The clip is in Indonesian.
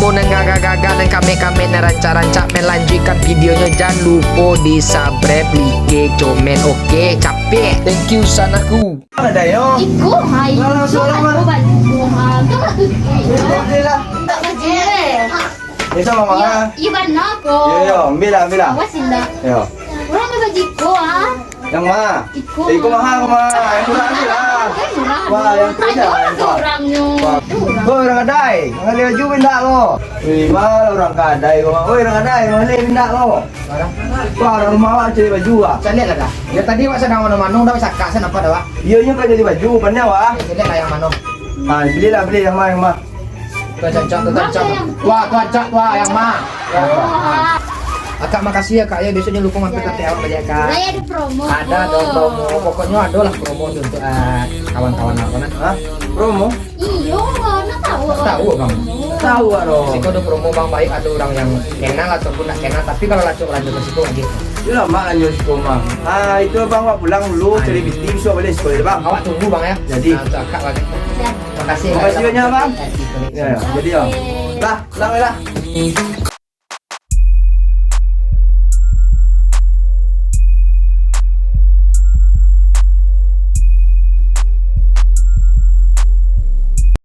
combo gagal dan kami rancang melanjutkan videonya. Jangan lupa di subscribe, like, komen. Oke, capek. Thank you sanaku. Ada yo. Iko, hai. Lalang suara mana? Alhamdulillah. Bisa mama. Iban nako. Yo, ambil lah. Awas indah. Yo. Orang may bajiko ah. Yang mana? Iko. Iko mahal mah. Yang kurang lah. Wah, yang beda. Orang nyo. Boy, orang kadai. Mengalir baju pindah lo. Wih, mal orang kadai kau. Woi, orang kadai mengalir pindah lo. Wah, orang rumah awak cari baju ah. Saya lihat lah. Ya tadi wak sedang manung dah bisa kasen apa dah wak. Iya nya kan jadi baju pandai wah. Saya lihat lah yang manung. Ah, beli yang mana. Tuh cocok. Wah, yang mah. Kak makasih ya kak ya, besoknya lupa mampir ke TL aja kak. Saya ada promo. Ada dong promo, pokoknya ada lah promo untuk kawan-kawan aku nah. Hah? Promo? Iyo, nak tahu. Tahu bang. Tahu dong. Siko ada promo bang baik, ada orang yang kenal ataupun tak kenal, tapi kalau lanjut ke situ lagi. Itu lama kan Yos Komang. Ah, itu bang wak pulang dulu cari bisnis besok balik sekolah bang. Awak tunggu bang ya. Jadi. Nah, kak lagi. Makasih. Makasih banyak bang. Ya, Ya, jadi ya. Lah, lah.